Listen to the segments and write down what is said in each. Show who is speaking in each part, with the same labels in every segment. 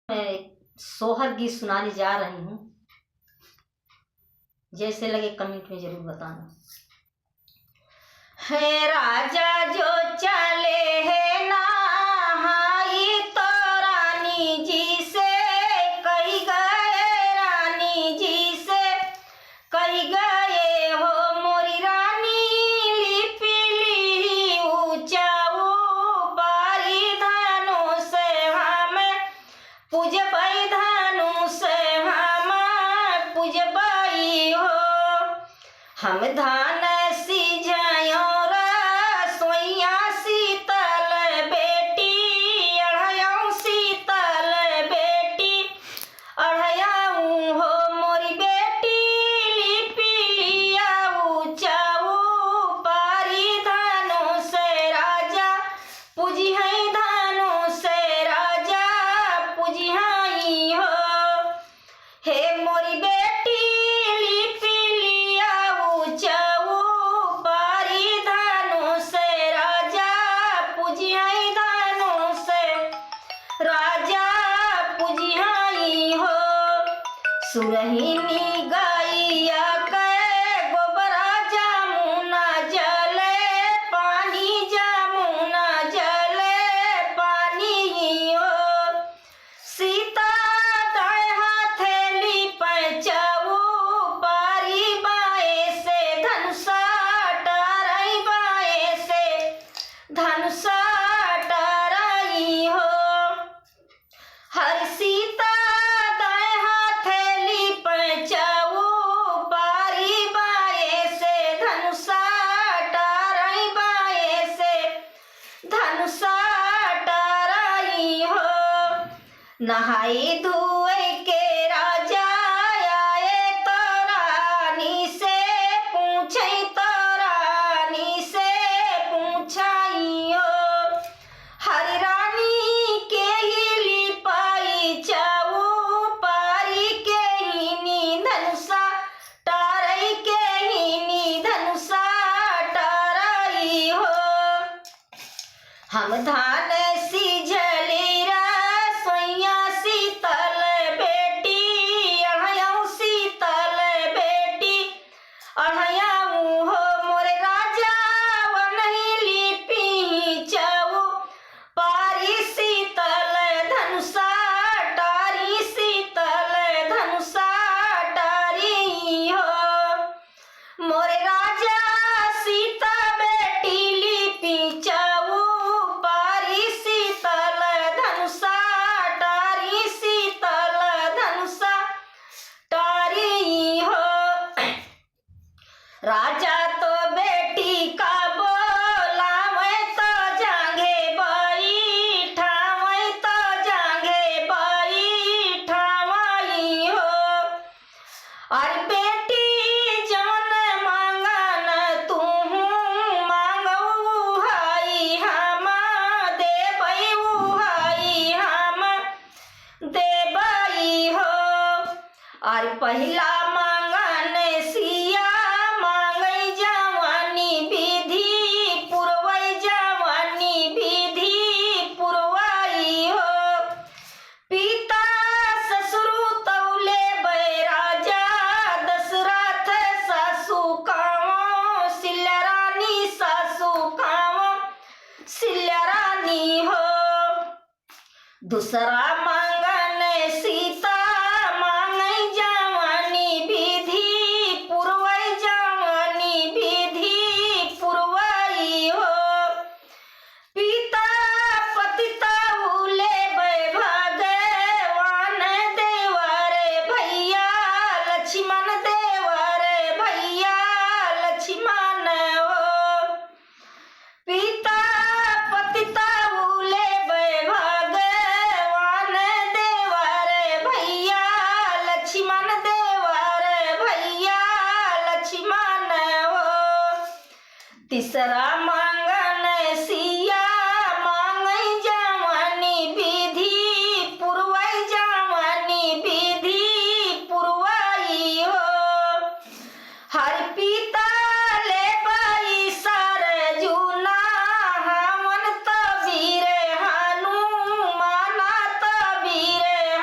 Speaker 1: मैं सोहर गीत सुनाने जा रही हूँ। जैसे लगे कमेंट में जरूर बताना। है राजा जो चले है नहाई तो रानी जी से कही गए, रानी जी से कही गए हो मोरी रानी लिपि ऊंचा बारी धानों से हमें पूजबई, धानों से हम पूजबई हो। हम धान सिझायो रसोइया शीतल बेटी, अढ़ाऊ शीतल बेटी अढ़ाऊ हो मोरी बेटी लिपि लिया ऊंचाऊ पारी धानों से राजा पूजी है, धानों से राजा पूजी है हो। हे मोरी बेटी लिपि लिया ऊंचाऊ पारी धानों से राजा पूजी है, धानों से राजा पूजी है हो। सुरहिनी गैया के गोबरा जमुना जले पानी, जमुना जले पानी हो। सीता दाएं हथेली पैचाऊ पारी बाएं से धनुषा टराई, बाएं से धनुषा टराई हो। हर सीता दाएं हथेली पैचाऊ पारी बाएं से धनुषा टराई, बाएं से धनुषा टराई हो। नहाई धुए के राजा आए तो रानी से पूछे, तो रानी से पूछाई हो। हरि रानी के ही लिपाई चाऊ पारी के ही धनुषा टारई, के ही धनुषा टारई हो। हम धान सिझली रसोइया शीतल बेटी, अढ़ाऊ शीतल बेटी अढ़ाऊ हो मोरे राजा वनही लिपि चाऊ पारी शीतल धनुषा टारी, शीतल धनुषा टारी हो। मोरे राजा सीता बेटी लिपि चाऊ पारी शीतल धनुषा टारी, शीतल धनुषा टारी हो। राजा तो बेटी का बोलावे तो जांघे बैठावे, तो जांघे बैठावई हो। और बेटी जौन मांगन तुहू मांगऊ हई हम देबई, हई हम देबई हो। और पहिला मांगन सिया मांगई जवानी विधि पुरवई, जवानी विधि पुरवई हो। पिता ससुरु तौले बै राजा दशरथ सासु कावो सिल्या रानी, सासु कावो सिल्या रानी हो। दूसरा मांगन सीता मांगई जवानी विधि पुरवई, जवानी विधि पुरवई हो। पिता पतिता उले बै भगवान देवरे भैया लक्ष्मण, देवरे भैया लक्ष्मण हो। पिता पतिता उले बै भगवान देवरे भैया लक्ष्मण, देवरे भैया लक्ष्मण हो। तीसरा मांगन सिया मांगई जवानी विधि पुरवई, जवानी विधि पुरवई हो। हर पिता ले बाई सर जुना हवन तबीरे हनुमाना, तबीरे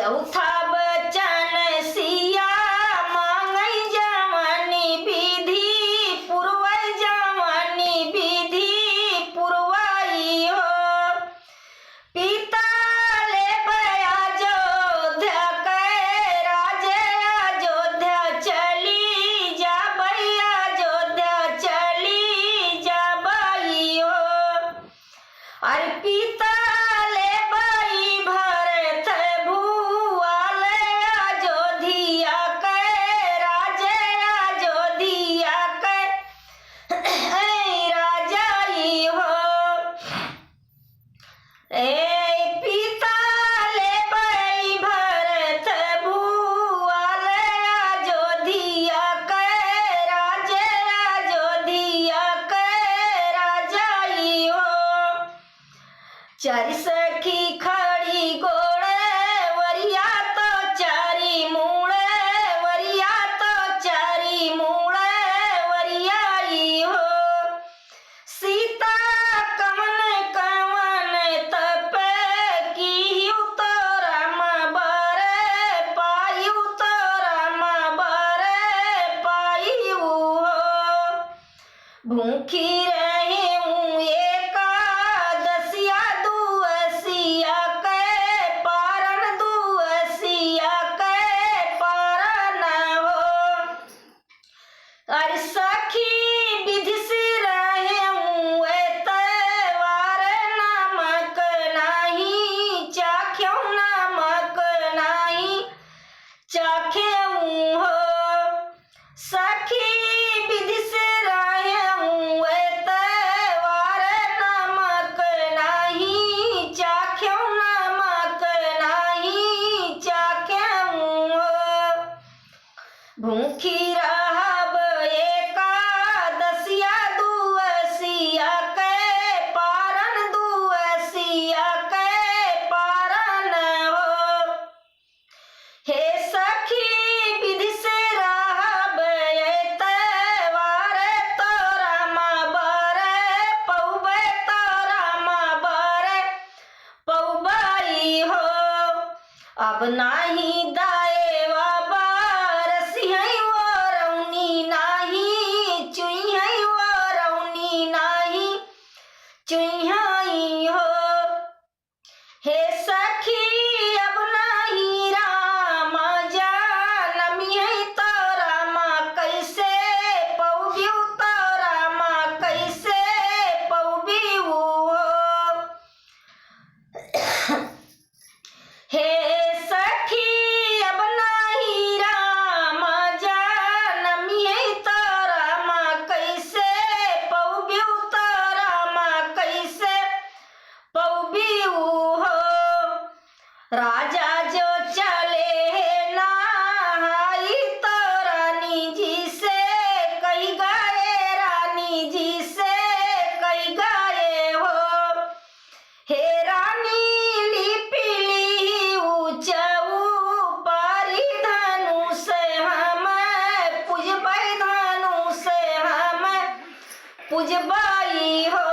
Speaker 1: चौथा बचन सिया मांगै जवानी विधि पुरवै जवानी विधि पुरवाई हो। पिता लेबै अयोध्या कै राजे अयोध्या चली जाबै अयोध्या चली जाबै हो। अरे पिता चारि सखी खड़ी गोड़े वरिया तो चारी मूड़े वरिया तो चारी मूड़े वरियाई हो। सीता कवन कवन तप की तो राम बरे पायु तो राम बरे पायु हो। भूखी रहे भूखी रहब एकादशिया दुअसिया के पारन दुअसिया के पारन हो। हे सखी विधि से रहब एतवार तो राम बरे पौबै तो राम बरे पौबै हो। अब नाही दाए चुइहाई हो। हे सखी अब नाही राम जानमी है तो राम कैसे पौबियु तो राम कैसे पौबियु हो। हे सखी अब नाही राम जानमी है तो राम कैसे पौबियु तो राम कैसे पौबियु हो। राजा जो चले नहाई तो रानी जी से कही गए रानी जी से कही गए हो। हे रानी लिपि ऊंचऊ पारी धनु से हम पूजबै धनु से हम पूजबै हो।